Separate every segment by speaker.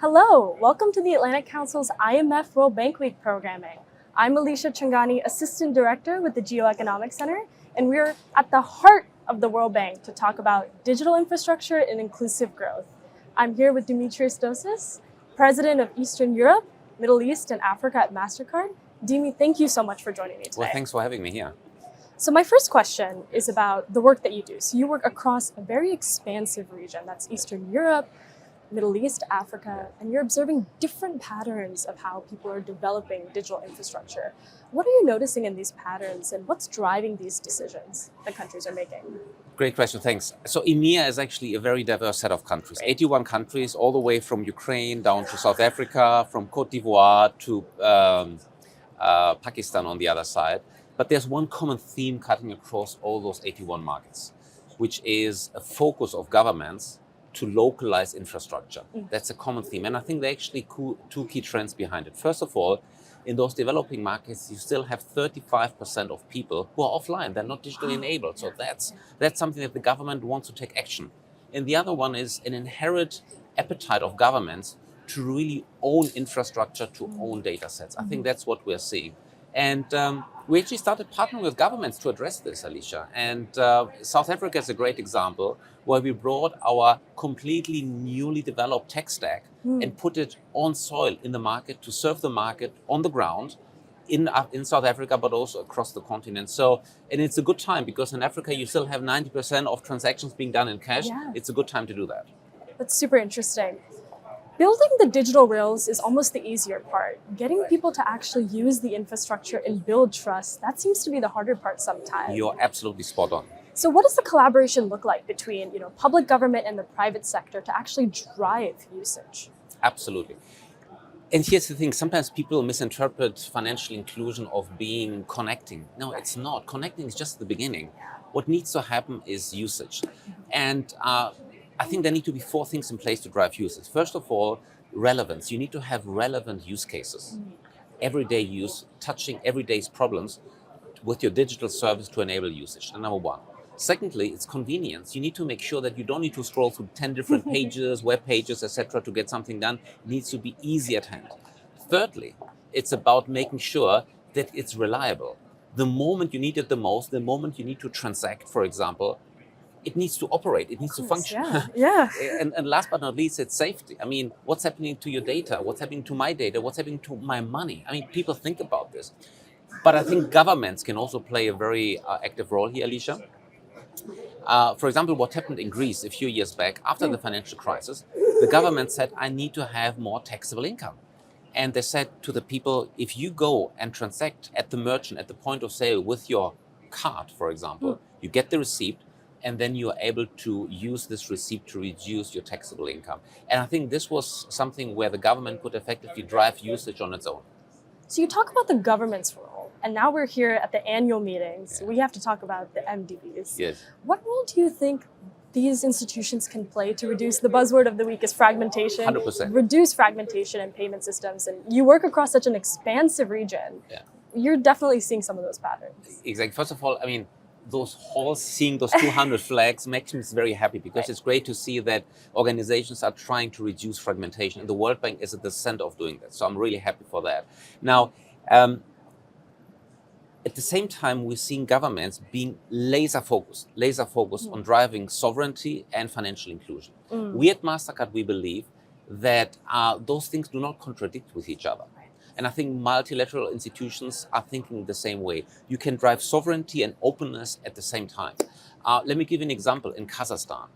Speaker 1: Hello, welcome to the Atlantic Council's IMF World Bank Week programming. I'm Alisha Chhangani, Assistant Director with the GeoEconomics Center, and we're at the heart of the World Bank to talk about digital infrastructure and inclusive growth. I'm here with Dimitrios Dosis, President of Eastern Europe, Middle East, and Africa at Mastercard. Dimi, thank you so much for joining me today.
Speaker 2: Well, thanks for having me here.
Speaker 1: So my first question is about the work that you do. So you work across a very expansive region, that's Eastern Europe, Middle East, Africa, and you're observing different patterns of how people are developing digital infrastructure. What are you noticing in these patterns, and what's driving these decisions that countries are making?
Speaker 2: Great question, thanks. So EEMEA is actually a very diverse set of countries. 81 countries, all the way from Ukraine down to South Africa, from Cote d'Ivoire to Pakistan on the other side. But there's one common theme cutting across all those 81 markets, which is a focus of governments to localize infrastructure. That's a common theme. And I think there are actually two key trends behind it. First of all, in those developing markets, you still have 35% of people who are offline. They're not digitally enabled. So that's something that the government wants to take action. And the other one is an inherent appetite of governments to really own infrastructure, to own data sets. I think that's what we're seeing. And we actually started partnering with governments to address this, Alisha. And South Africa is a great example where we brought our completely newly developed tech stack and put it on soil in the market to serve the market on the ground in South Africa, but also across the continent. So, and it's a good time because in Africa, you still have 90% of transactions being done in cash.
Speaker 1: Yeah.
Speaker 2: It's a good time to do that.
Speaker 1: That's super interesting. Building the digital rails is almost the easier part. Getting people to actually use the infrastructure and build trust, that seems to be the harder part sometimes.
Speaker 2: You're absolutely spot on.
Speaker 1: So what does the collaboration look like between public government and the private sector to actually drive usage?
Speaker 2: Absolutely. And here's the thing, sometimes people misinterpret financial inclusion of being connecting. No, it's not. Connecting is just the beginning. What needs to happen is usage. And I think there need to be four things in place to drive usage. First of all, relevance. You need to have relevant use cases. Everyday use, touching everyday's problems with your digital service to enable usage. And number one. Secondly, it's convenience. You need to make sure that you don't need to scroll through 10 different pages, web pages, etc., to get something done. It needs to be easy at hand. Thirdly, it's about making sure that it's reliable. The moment you need it the most, the moment you need to transact, for example, it needs to operate, it needs to function.
Speaker 1: Yeah.
Speaker 2: And last but not least, it's safety. I mean, what's happening to your data? What's happening to my data? What's happening to my money? I mean, people think about this. But I think governments can also play a very active role here, Alisha. For example, what happened in Greece a few years back after the financial crisis, the government said, I need to have more taxable income. And they said to the people, if you go and transact at the merchant, at the point of sale with your card, for example, you get the receipt, and then you are able to use this receipt to reduce your taxable income. And I think this was something where the government could effectively drive usage on its own.
Speaker 1: So you talk about the government's role, and now we're here at the annual meetings. So we have to talk about the MDBs.
Speaker 2: Yes.
Speaker 1: What role do you think these institutions can play to reduce, the buzzword of the week is fragmentation,
Speaker 2: 100%.
Speaker 1: Reduce fragmentation in payment systems? And you work across such an expansive region.
Speaker 2: Yeah.
Speaker 1: You're definitely seeing some of those patterns.
Speaker 2: Exactly. First of all, I mean, those halls, seeing those 200 flags makes me very happy because it's great to see that organizations are trying to reduce fragmentation, and the World Bank is at the center of doing that. So I'm really happy for that. Now, at the same time, we're seeing governments being laser focused on driving sovereignty and financial inclusion. We at Mastercard, we believe that those things do not contradict with each other. And I think multilateral institutions are thinking the same way. You can drive sovereignty and openness at the same time. Let me give you an example in Kazakhstan,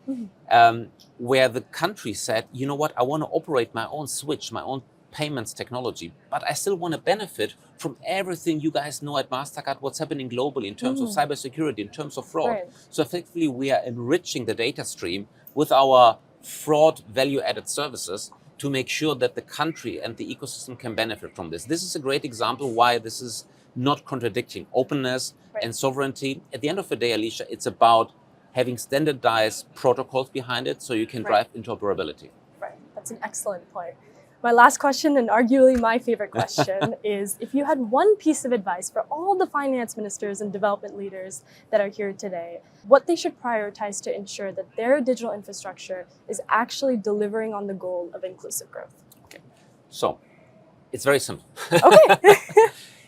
Speaker 2: where the country said, you know what, I want to operate my own switch, my own payments technology, but I still want to benefit from everything you guys know at Mastercard, what's happening globally in terms of cybersecurity, in terms of fraud.
Speaker 1: Right.
Speaker 2: So effectively, we are enriching the data stream with our fraud value-added services to make sure that the country and the ecosystem can benefit from this. This is a great example why this is not contradicting openness and sovereignty. At the end of the day, Alisha, it's about having standardized protocols behind it so you can drive interoperability.
Speaker 1: Right, that's an excellent point. My last question, and arguably my favorite question, is if you had one piece of advice for all the finance ministers and development leaders that are here today, what they should prioritize to ensure that their digital infrastructure is actually delivering on the goal of inclusive growth.
Speaker 2: Okay, so it's very simple.
Speaker 1: Okay.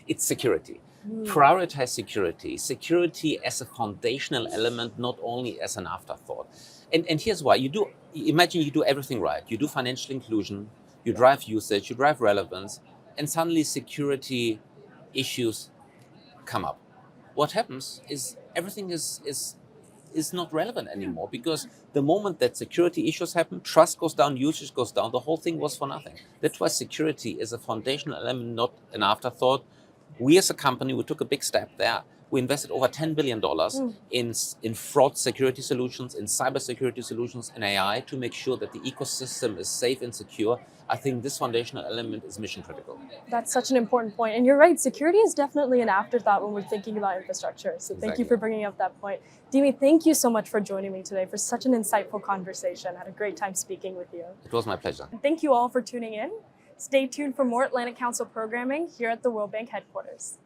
Speaker 2: It's security. Prioritize security. Security as a foundational element, not only as an afterthought. And here's why. Imagine you do everything right. You do financial inclusion, you drive usage, you drive relevance, and suddenly security issues come up. What happens is everything is not relevant anymore, because the moment that security issues happen, trust goes down, usage goes down, the whole thing was for nothing. That's why security is a foundational element, not an afterthought. We as a company, we took a big step there. We invested over $10 billion in fraud security solutions, in cybersecurity solutions, in AI, to make sure that the ecosystem is safe and secure. I think this foundational element is mission critical.
Speaker 1: That's such an important point. And you're right, security is definitely an afterthought when we're thinking about infrastructure. So thank you for bringing up that point. Dimi, thank you so much for joining me today for such an insightful conversation. I had a great time speaking with you.
Speaker 2: It was my pleasure.
Speaker 1: And thank you all for tuning in. Stay tuned for more Atlantic Council programming here at the World Bank headquarters.